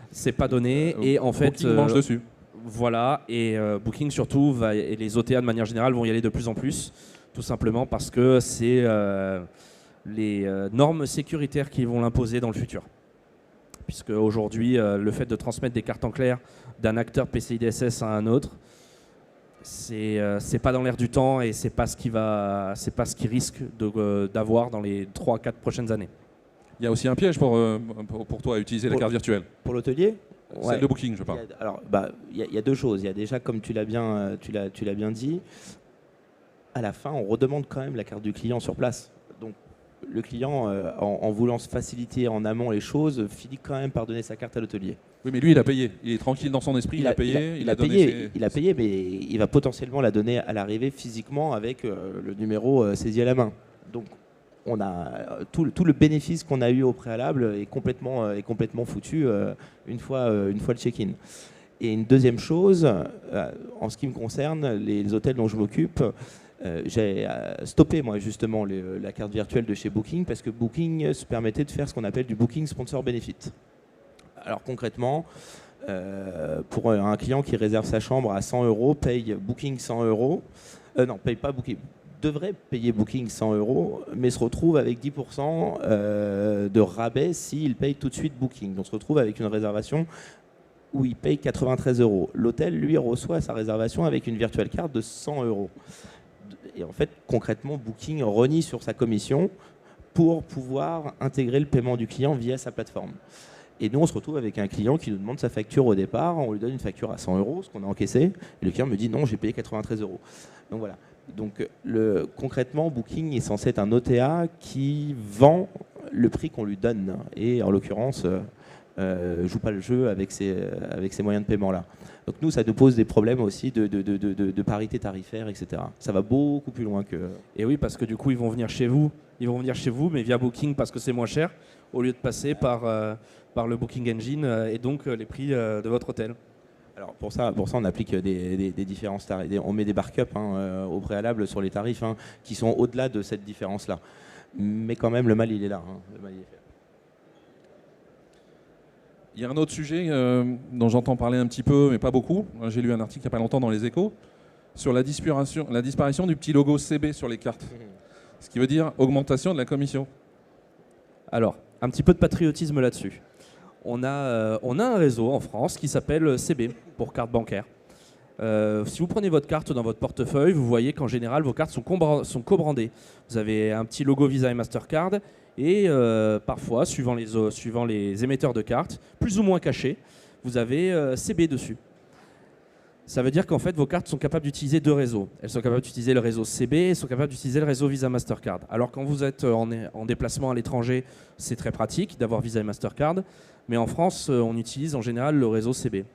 [SPEAKER 4] C'est pas donné et en fait...
[SPEAKER 1] Booking mange dessus.
[SPEAKER 4] Voilà, et Booking surtout, et les OTA de manière générale vont y aller de plus en plus, tout simplement parce que c'est les normes sécuritaires qui vont l'imposer dans le futur. Puisque aujourd'hui, le fait de transmettre des cartes en clair d'un acteur PCI DSS à un autre, c'est pas dans l'air du temps et c'est pas ce qui risque d'avoir dans les 3-4 prochaines années.
[SPEAKER 1] Il y a aussi un piège pour toi à utiliser la carte virtuelle.
[SPEAKER 3] Pour l'hôtelier ?
[SPEAKER 1] Celle de Booking, je parle.
[SPEAKER 3] Il y a deux choses. Il y a déjà, comme tu l'as bien dit, à la fin, on redemande quand même la carte du client sur place. Donc, le client, en voulant se faciliter en amont les choses, finit quand même par donner sa carte à l'hôtelier.
[SPEAKER 1] Oui, mais lui, il a payé. Il est tranquille dans son esprit, il a payé.
[SPEAKER 3] Il a payé, mais il va potentiellement la donner à l'arrivée physiquement avec le numéro saisi à la main. Donc, on a tout le bénéfice qu'on a eu au préalable est complètement foutu une fois le check-in. Et une deuxième chose, en ce qui me concerne, les hôtels dont je m'occupe, j'ai stoppé moi justement la carte virtuelle de chez Booking parce que Booking se permettait de faire ce qu'on appelle du Booking Sponsor Benefit. Alors concrètement, pour un client qui réserve sa chambre à 100 €, paye Booking 100 €, non, paye pas Booking, devrait payer Booking 100 €, mais se retrouve avec 10% de rabais s'il paye tout de suite Booking. Donc on se retrouve avec une réservation où il paye 93 €. L'hôtel, lui, reçoit sa réservation avec une virtual card de 100 €. Et en fait, concrètement, Booking renie sur sa commission pour pouvoir intégrer le paiement du client via sa plateforme. Et nous, on se retrouve avec un client qui nous demande sa facture au départ. On lui donne une facture à 100 €, ce qu'on a encaissé. Et le client me dit non, j'ai payé 93 €. Donc voilà. Donc concrètement, Booking est censé être un OTA qui vend le prix qu'on lui donne. Et en l'occurrence, joue pas le jeu avec ces moyens de paiement-là. Donc nous, ça nous pose des problèmes aussi de parité tarifaire, etc. Ça va beaucoup plus loin que...
[SPEAKER 4] Et oui, parce que du coup, ils vont venir chez vous, mais via Booking parce que c'est moins cher, au lieu de passer par le Booking Engine et donc les prix de votre hôtel.
[SPEAKER 3] Alors pour ça, on applique des différences tarifs. On met des markups au préalable sur les tarifs qui sont au-delà de cette différence-là. Mais quand même, le mal, il est là. Le mal, il est fait.
[SPEAKER 1] Il y a un autre sujet dont j'entends parler un petit peu, mais pas beaucoup. J'ai lu un article il n'y a pas longtemps dans Les Échos sur la disparition du petit logo CB sur les cartes. Ce qui veut dire augmentation de la commission.
[SPEAKER 4] Alors, un petit peu de patriotisme là-dessus. On a un réseau en France qui s'appelle CB, pour carte bancaire. Si vous prenez votre carte dans votre portefeuille, vous voyez qu'en général, vos cartes sont co-brandées. Vous avez un petit logo Visa et Mastercard et parfois, suivant les émetteurs de cartes, plus ou moins cachés, vous avez CB dessus. Ça veut dire qu'en fait, vos cartes sont capables d'utiliser deux réseaux. Elles sont capables d'utiliser le réseau CB et sont capables d'utiliser le réseau Visa Mastercard. Alors quand vous êtes en déplacement à l'étranger, c'est très pratique d'avoir Visa et Mastercard. Mais en France, on utilise en général le réseau CB.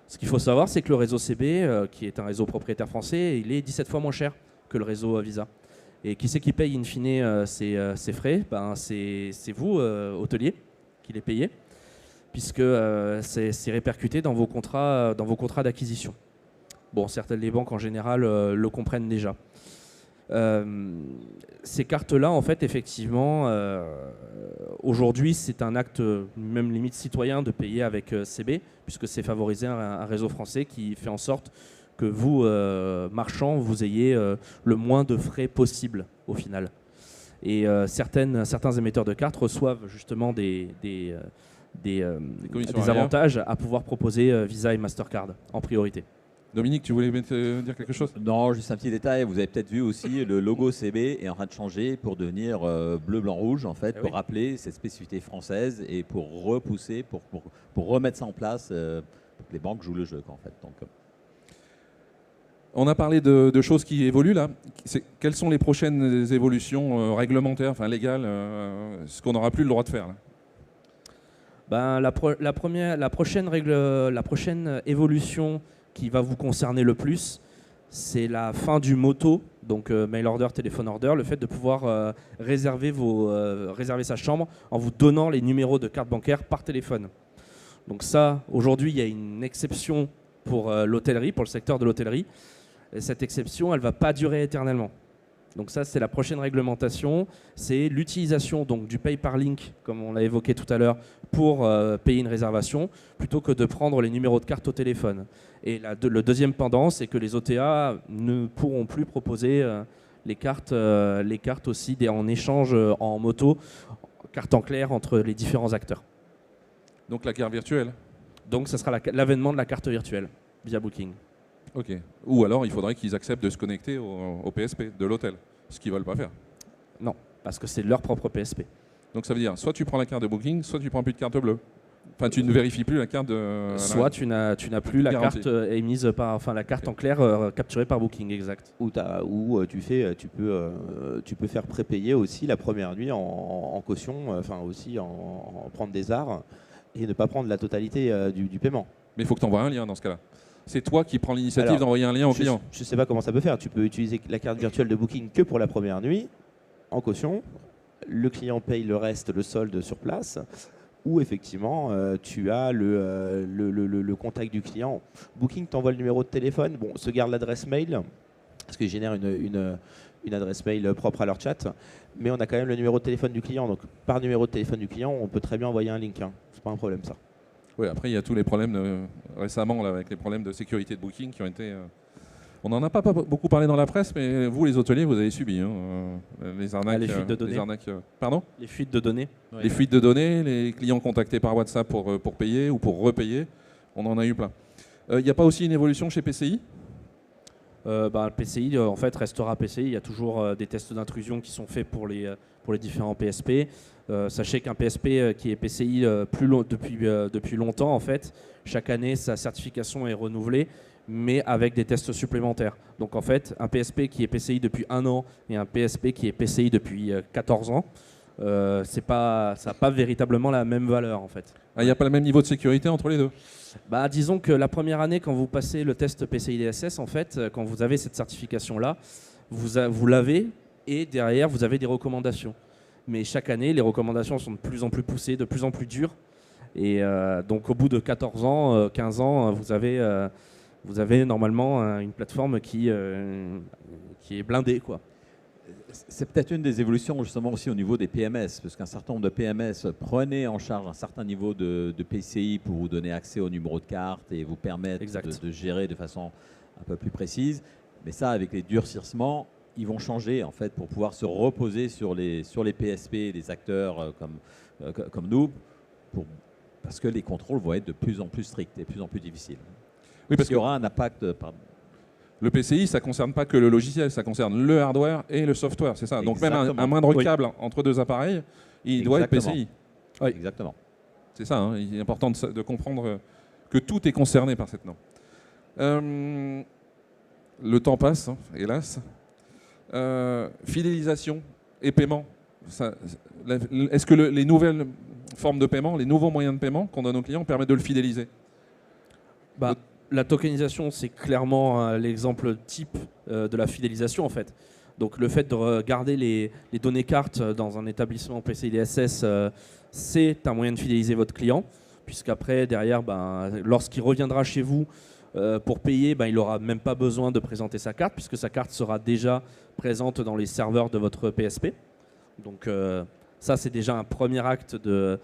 [SPEAKER 4] Ce qu'il faut savoir, c'est que le réseau CB, qui est un réseau propriétaire français, il est 17 fois moins cher que le réseau Visa. Et qui c'est qui paye in fine ces frais? C'est vous, hôtelier, qui les payez, puisque c'est répercuté dans vos contrats d'acquisition. Bon, certaines des banques en général le comprennent déjà. Ces cartes-là, en fait, effectivement, aujourd'hui, c'est un acte même limite citoyen de payer avec CB, puisque c'est favoriser un réseau français qui fait en sorte que vous, marchands, vous ayez le moins de frais possible au final. Et certains émetteurs de cartes reçoivent justement des avantages à pouvoir proposer Visa et Mastercard en priorité.
[SPEAKER 1] Dominique, tu voulais dire quelque chose?
[SPEAKER 2] Non, juste un petit détail. Vous avez peut-être vu aussi le logo CB est en train de changer pour devenir bleu, blanc, rouge, en fait, pour rappeler cette spécificité française et pour repousser, pour remettre ça en place, pour que les banques jouent le jeu, en fait. Donc,
[SPEAKER 1] on a parlé de choses qui évoluent là. Quelles sont les prochaines évolutions réglementaires, enfin légales, ce qu'on n'aura plus le droit de faire là?
[SPEAKER 4] La prochaine évolution qui va vous concerner le plus, c'est la fin du MOTO, donc mail order, téléphone order, le fait de pouvoir réserver sa chambre en vous donnant les numéros de carte bancaire par téléphone. Donc ça, aujourd'hui, il y a une exception pour l'hôtellerie, pour le secteur de l'hôtellerie. Et cette exception, elle ne va pas durer éternellement. Donc ça, c'est la prochaine réglementation. C'est l'utilisation donc du Pay par Link, comme on l'a évoqué tout à l'heure, pour payer une réservation, plutôt que de prendre les numéros de carte au téléphone. Et le deuxième pendant, c'est que les OTA ne pourront plus proposer les cartes aussi en échange en moto, carte en clair entre les différents acteurs.
[SPEAKER 1] Donc la carte virtuelle?
[SPEAKER 4] Donc ça sera l'avènement de la carte virtuelle via Booking.
[SPEAKER 1] Ok. Ou alors il faudrait qu'ils acceptent de se connecter au PSP de l'hôtel, ce qu'ils ne veulent pas faire.
[SPEAKER 4] Non, parce que c'est leur propre PSP.
[SPEAKER 1] Donc ça veut dire soit tu prends la carte de Booking, soit tu prends plus de carte bleue. Enfin, tu ne vérifies plus la carte de...
[SPEAKER 4] Soit tu n'as plus la carte émise la carte en clair capturée par Booking, exact.
[SPEAKER 3] Ou tu peux faire prépayer aussi la première nuit en caution, aussi en prendre des arts. et ne pas prendre la totalité du paiement.
[SPEAKER 1] Mais il faut que tu envoies un lien dans ce cas-là. C'est toi qui prends l'initiative
[SPEAKER 3] Alors,
[SPEAKER 1] d'envoyer un lien au client.
[SPEAKER 3] Je ne sais pas comment ça peut faire. Tu peux utiliser la carte virtuelle de Booking que pour la première nuit, en caution. Le client paye le reste, le solde sur place. Ou effectivement, tu as le contact du client. Booking t'envoie le numéro de téléphone. Bon, se garde l'adresse mail, parce qu'ils génèrent une adresse mail propre à leur chat. Mais on a quand même le numéro de téléphone du client. Donc, par numéro de téléphone du client, on peut très bien envoyer un link. Hein. C'est pas un problème, ça.
[SPEAKER 1] Oui, après, il y a tous les problèmes récemment là, avec les problèmes de sécurité de Booking qui ont été... On n'en a pas beaucoup parlé dans la presse, mais vous, les hôteliers, vous avez subi les arnaques.
[SPEAKER 4] Les fuites de données.
[SPEAKER 1] Pardon ?
[SPEAKER 4] Les fuites de données.
[SPEAKER 1] Les fuites de données, les clients contactés par WhatsApp pour payer ou pour repayer. On en a eu plein. Il n'y a pas aussi une évolution chez PCI ?
[SPEAKER 4] Le PCI, en fait, restera PCI. Il y a toujours des tests d'intrusion qui sont faits pour les différents PSP. Sachez qu'un PSP qui est PCI depuis longtemps, en fait, chaque année, sa certification est renouvelée, mais avec des tests supplémentaires. Donc, en fait, un PSP qui est PCI depuis 1 an et un PSP qui est PCI depuis 14 ans, ça n'a pas véritablement la même valeur, en fait.
[SPEAKER 1] Il n'y a pas le même niveau de sécurité entre les deux ?
[SPEAKER 4] Disons que la première année, quand vous passez le test PCI DSS, en fait, quand vous avez cette certification-là, vous l'avez et derrière, vous avez des recommandations. Mais chaque année, les recommandations sont de plus en plus poussées, de plus en plus dures. Et donc, au bout de 14 ans, 15 ans, vous avez normalement une plateforme qui est blindée, quoi.
[SPEAKER 2] C'est peut-être une des évolutions justement aussi au niveau des PMS, parce qu'un certain nombre de PMS prenaient en charge un certain niveau de PCI pour vous donner accès au numéro de carte et vous permettre de gérer de façon un peu plus précise. Mais ça, avec les durcissements, ils vont changer en fait pour pouvoir se reposer sur les PSP, les acteurs comme nous, parce que les contrôles vont être de plus en plus stricts et de plus en plus difficiles.
[SPEAKER 1] Oui, parce
[SPEAKER 2] qu'il y aura un impact.
[SPEAKER 1] Le PCI, ça ne concerne pas que le logiciel, ça concerne le hardware et le software, c'est ça. Donc même un moindre câble entre deux appareils, il doit être PCI.
[SPEAKER 2] Oui. Exactement.
[SPEAKER 1] C'est ça, hein. Il est important de comprendre que tout est concerné par cette norme. Le temps passe, hein, hélas. Fidélisation et paiement. Est-ce que les nouvelles formes de paiement, les nouveaux moyens de paiement qu'on donne aux clients permettent de le fidéliser ?
[SPEAKER 4] La tokenisation, c'est clairement l'exemple type de la fidélisation, en fait. Donc le fait de garder les données cartes dans un établissement PCI DSS, c'est un moyen de fidéliser votre client, puisqu'après, derrière, lorsqu'il reviendra chez vous pour payer, il n'aura même pas besoin de présenter sa carte, puisque sa carte sera déjà présente dans les serveurs de votre PSP. Donc ça, c'est déjà un premier acte de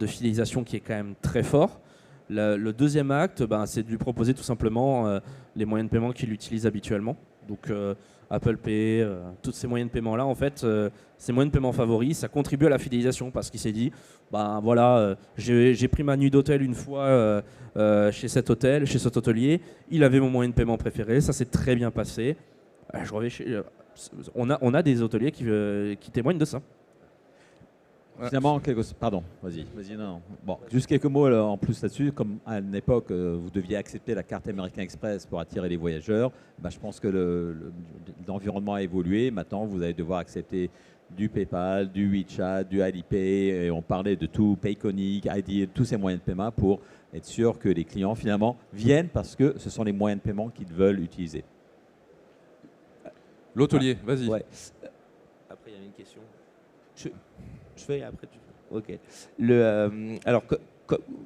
[SPEAKER 4] fidélisation qui est quand même très fort. Le deuxième acte, c'est de lui proposer tout simplement les moyens de paiement qu'il utilise habituellement. Donc Apple Pay, tous ces moyens de paiement-là, en fait, ces moyens de paiement favoris, ça contribue à la fidélisation parce qu'il s'est dit, j'ai pris ma nuit d'hôtel une fois chez cet hôtel, chez cet hôtelier, il avait mon moyen de paiement préféré, ça s'est très bien passé. Je reviens on a des hôteliers qui témoignent de ça.
[SPEAKER 2] Finalement, pardon, vas-y, non. Bon, juste quelques mots en plus là-dessus. Comme à une époque, vous deviez accepter la carte American Express pour attirer les voyageurs, je pense que l'environnement a évolué. Maintenant, vous allez devoir accepter du PayPal, du WeChat, du Alipay, et on parlait de tout, Payconic, ID, tous ces moyens de paiement pour être sûr que les clients, finalement, viennent parce que ce sont les moyens de paiement qu'ils veulent utiliser.
[SPEAKER 1] L'hôtelier, vas-y.
[SPEAKER 3] Ouais. Après, il y a une question. Je fais après. Ok. Alors,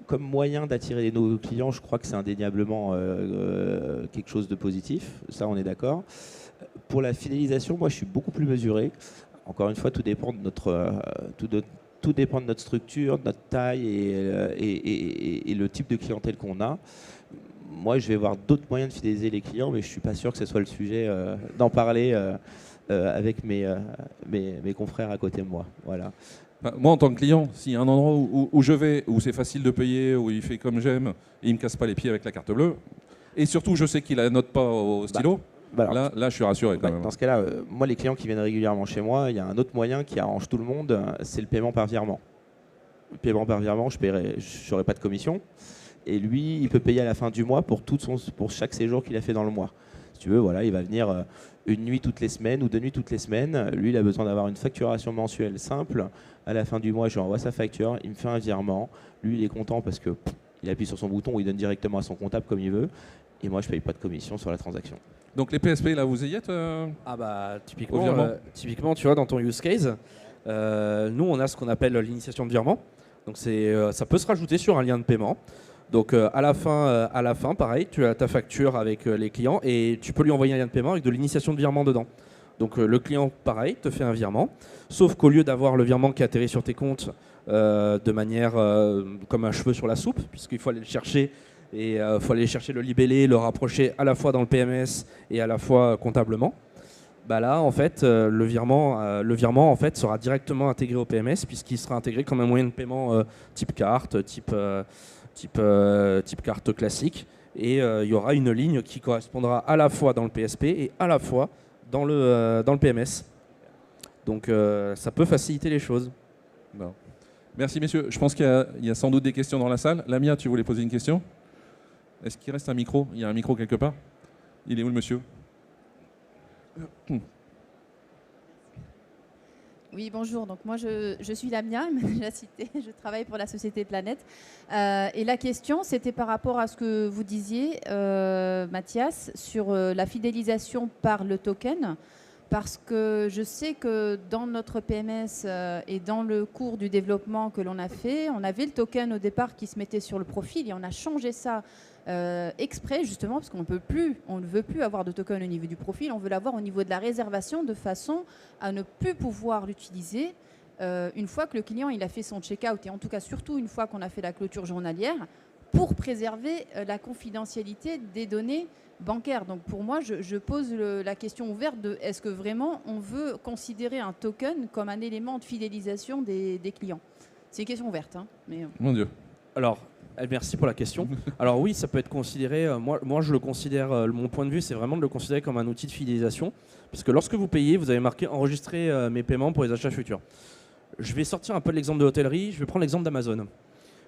[SPEAKER 3] comme moyen d'attirer de nouveaux clients, je crois que c'est indéniablement quelque chose de positif. Ça, on est d'accord. Pour la fidélisation, moi, je suis beaucoup plus mesuré. Encore une fois, tout dépend de tout dépend de notre structure, de notre taille et le type de clientèle qu'on a. Moi, je vais voir d'autres moyens de fidéliser les clients, mais je ne suis pas sûr que ce soit le sujet d'en parler avec mes confrères à côté de moi. Voilà.
[SPEAKER 1] Moi, en tant que client, s'il y a un endroit où je vais, où c'est facile de payer, où il fait comme j'aime, et il ne me casse pas les pieds avec la carte bleue, et surtout, je sais qu'il ne la note pas au stylo, là, je suis rassuré quand même.
[SPEAKER 3] Dans ce cas-là, moi, les clients qui viennent régulièrement chez moi, il y a un autre moyen qui arrange tout le monde, c'est le paiement par virement. Le paiement par virement, je n'aurai pas de commission. Et lui, il peut payer à la fin du mois pour chaque séjour qu'il a fait dans le mois. Si tu veux, voilà, il va venir une nuit toutes les semaines ou 2 nuits toutes les semaines. Lui, il a besoin d'avoir une facturation mensuelle simple. À la fin du mois, je lui envoie sa facture, il me fait un virement. Lui, il est content parce que il appuie sur son bouton, il donne directement à son comptable comme il veut. Et moi, je ne paye pas de commission sur la transaction.
[SPEAKER 1] Donc les PSP, là, vous y êtes
[SPEAKER 4] Ah bah
[SPEAKER 1] Au virement.
[SPEAKER 4] typiquement, tu vois, dans ton use case, nous on a ce qu'on appelle l'initiation de virement. Donc ça peut se rajouter sur un lien de paiement. Donc à la fin, pareil, tu as ta facture avec les clients et tu peux lui envoyer un lien de paiement avec de l'initiation de virement dedans. Donc le client, pareil, te fait un virement, sauf qu'au lieu d'avoir le virement qui atterrit sur tes comptes de manière comme un cheveu sur la soupe, puisqu'il faut aller le chercher et il faut aller chercher le libellé, le rapprocher à la fois dans le PMS et à la fois comptablement. Bah là, en fait, le virement en fait, sera directement intégré au PMS puisqu'il sera intégré comme un moyen de paiement type carte, type carte classique. Et il y aura une ligne qui correspondra à la fois dans le PSP et à la fois dans le PMS. Donc ça peut faciliter les choses.
[SPEAKER 1] Bon. Merci messieurs. Je pense qu'il y a sans doute des questions dans la salle. Lamia, tu voulais poser une question? Est-ce qu'il reste un micro? Il y a un micro quelque part? Il est où le monsieur?
[SPEAKER 6] Oui, bonjour. Donc moi, je suis Lamia, il m'a déjà cité. Je travaille pour la société Planète. Et la question, c'était par rapport à ce que vous disiez, Mathias, sur la fidélisation par le token. Parce que je sais que dans notre PMS et dans le cours du développement que l'on a fait, on avait le token au départ qui se mettait sur le profil et on a changé ça exprès justement parce qu'on ne veut plus avoir de token au niveau du profil, on veut l'avoir au niveau de la réservation de façon à ne plus pouvoir l'utiliser une fois que le client il a fait son check-out et en tout cas surtout une fois qu'on a fait la clôture journalière pour préserver la confidentialité des données bancaires. Donc pour moi, je pose la question ouverte de est-ce que vraiment on veut considérer un token comme un élément de fidélisation des clients? C'est une question ouverte. Hein, mais...
[SPEAKER 1] Mon Dieu.
[SPEAKER 4] Alors, merci pour la question. Alors oui, ça peut être considéré, moi je le considère, mon point de vue, c'est vraiment de le considérer comme un outil de fidélisation, puisque lorsque vous payez, vous avez marqué enregistrer mes paiements pour les achats futurs. Je vais sortir un peu de l'exemple de l'hôtellerie, je vais prendre l'exemple d'Amazon.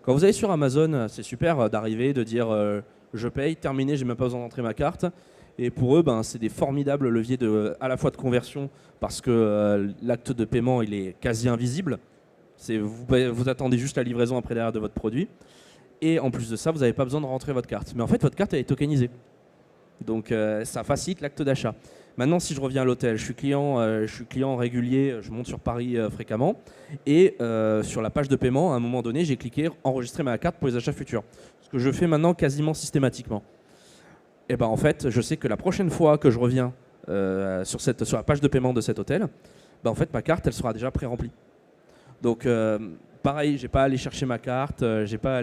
[SPEAKER 4] Quand vous allez sur Amazon, c'est super d'arriver, de dire je paye, terminé, j'ai même pas besoin d'entrer ma carte. Et pour eux, c'est des formidables leviers à la fois de conversion, parce que l'acte de paiement il est quasi invisible. Vous attendez juste la livraison après derrière de votre produit. Et en plus de ça, vous n'avez pas besoin de rentrer votre carte. Mais en fait, votre carte elle est tokenisée. Donc ça facilite l'acte d'achat. Maintenant, si je reviens à l'hôtel, je suis client régulier, je monte sur Paris fréquemment. Et sur la page de paiement, à un moment donné, j'ai cliqué « Enregistrer ma carte pour les achats futurs ». Ce que je fais maintenant quasiment systématiquement. Et en fait, je sais que la prochaine fois que je reviens sur la page de paiement de cet hôtel, en fait, ma carte, elle sera déjà pré-remplie. Donc, pareil, j'ai pas à aller chercher ma carte, j'ai pas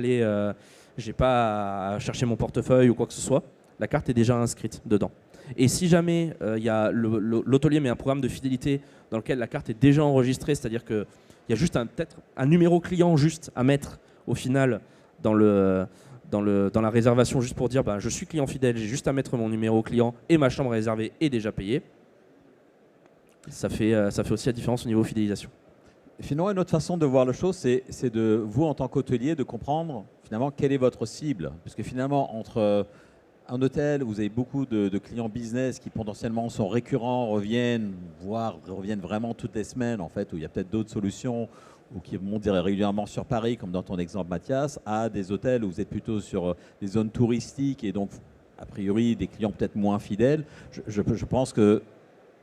[SPEAKER 4] à chercher mon portefeuille ou quoi que ce soit. La carte est déjà inscrite dedans. Et si jamais l'hôtelier met un programme de fidélité dans lequel la carte est déjà enregistrée, c'est-à-dire qu'il y a juste peut-être un numéro client juste à mettre au final dans la réservation juste pour dire je suis client fidèle, j'ai juste à mettre mon numéro client et ma chambre réservée est déjà payée, ça fait aussi la différence au niveau fidélisation.
[SPEAKER 2] Finalement, une autre façon de voir la chose, c'est de vous, en tant qu'hôtelier, de comprendre finalement quelle est votre cible. Parce que finalement, entre un hôtel où vous avez beaucoup de clients business qui potentiellement sont récurrents, reviennent vraiment toutes les semaines, en fait, où il y a peut-être d'autres solutions, ou qui montent régulièrement sur Paris, comme dans ton exemple, Mathias, à des hôtels où vous êtes plutôt sur des zones touristiques et donc, a priori, des clients peut-être moins fidèles. Je pense que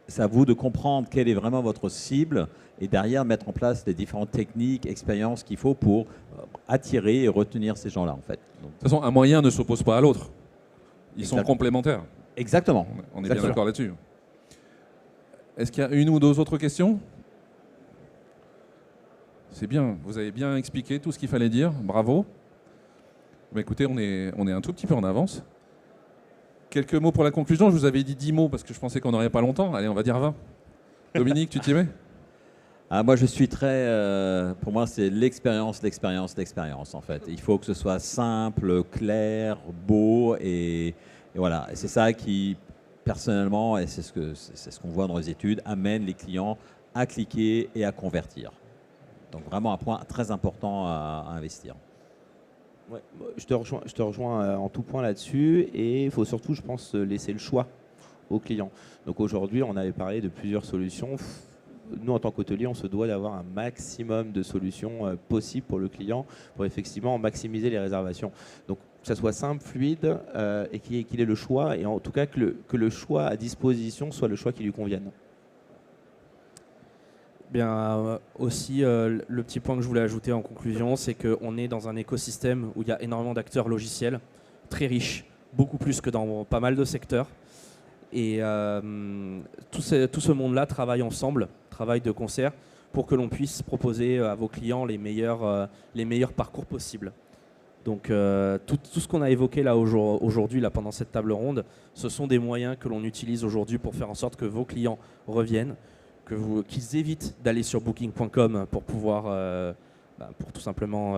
[SPEAKER 2] c'est à vous de comprendre quelle est vraiment votre cible et derrière mettre en place les différentes techniques, expériences qu'il faut pour attirer et retenir ces gens-là, en fait. Donc,
[SPEAKER 1] de toute façon, un moyen ne s'oppose pas à l'autre. Ils sont complémentaires.
[SPEAKER 2] Exactement.
[SPEAKER 1] On est bien d'accord là-dessus. Est-ce qu'il y a une ou deux autres questions? C'est bien, vous avez bien expliqué tout ce qu'il fallait dire, bravo. Écoutez, on est un tout petit peu en avance. Quelques mots pour la conclusion. Je vous avais dit 10 mots parce que je pensais qu'on n'aurait pas longtemps. Allez, on va dire 20. Dominique, tu t'y mets?
[SPEAKER 2] Moi, je suis pour moi, c'est l'expérience en fait. Il faut que ce soit simple, clair, beau et voilà. Et c'est ça qui, personnellement, et c'est ce qu'on voit dans les études, amène les clients à cliquer et à convertir. Donc vraiment un point très important à investir.
[SPEAKER 3] Ouais, je te rejoins en tout point là-dessus et il faut surtout, je pense, laisser le choix aux clients. Donc aujourd'hui, on avait parlé de plusieurs solutions. Nous, en tant qu'hôtelier, on se doit d'avoir un maximum de solutions possibles pour le client pour effectivement maximiser les réservations. Donc, que ça soit simple, fluide et qu'il ait le choix, et en tout cas que le choix à disposition soit le choix qui lui convienne.
[SPEAKER 4] Bien, aussi, le petit point que je voulais ajouter en conclusion, c'est qu'on est dans un écosystème où il y a énormément d'acteurs logiciels, très riches, beaucoup plus que dans pas mal de secteurs. Et tout ce monde-là travaille ensemble, travaille de concert, pour que l'on puisse proposer à vos clients les meilleurs parcours possibles. Donc tout ce qu'on a évoqué là aujourd'hui là, pendant cette table ronde, ce sont des moyens que l'on utilise aujourd'hui pour faire en sorte que vos clients reviennent, qu'ils évitent d'aller sur booking.com pour pouvoir, pour tout simplement,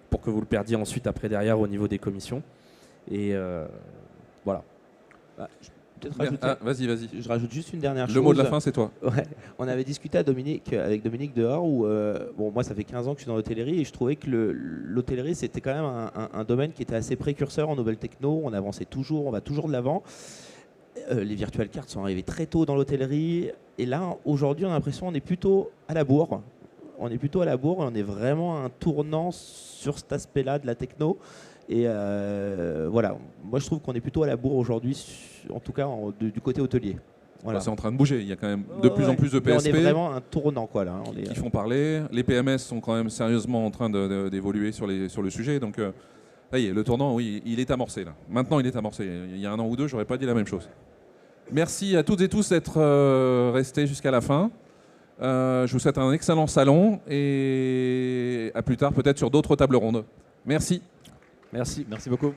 [SPEAKER 4] pour que vous le perdiez ensuite après derrière au niveau des commissions. Et voilà.
[SPEAKER 1] Vas-y.
[SPEAKER 3] Je rajoute juste une dernière chose.
[SPEAKER 1] Le mot de la fin, c'est toi.
[SPEAKER 3] Ouais. On avait discuté avec Dominique dehors où, moi ça fait 15 ans que je suis dans l'hôtellerie et je trouvais que l'hôtellerie c'était quand même un domaine qui était assez précurseur en nouvelles techno, on avançait toujours, on va toujours de l'avant. Les virtual cards sont arrivés très tôt dans l'hôtellerie et là aujourd'hui on a l'impression qu'on est plutôt à la bourre. On est plutôt à la bourre et on est vraiment à un tournant sur cet aspect-là de la techno. Et voilà, moi je trouve qu'on est plutôt à la bourre aujourd'hui, en tout cas du côté hôtelier. Voilà.
[SPEAKER 1] C'est en train de bouger, il y a quand même de plus en plus de PSP.
[SPEAKER 3] Mais on est vraiment à un tournant quoi, là.
[SPEAKER 1] Qui font parler. Les PMS sont quand même sérieusement en train d'évoluer sur le sujet. Donc ça y est, le tournant, oui, il est amorcé là. Maintenant il est amorcé. Il y a un an ou deux, j'aurais pas dit la même chose. Merci à toutes et tous d'être restés jusqu'à la fin. Je vous souhaite un excellent salon et à plus tard peut-être sur d'autres tables rondes. Merci.
[SPEAKER 2] Merci beaucoup.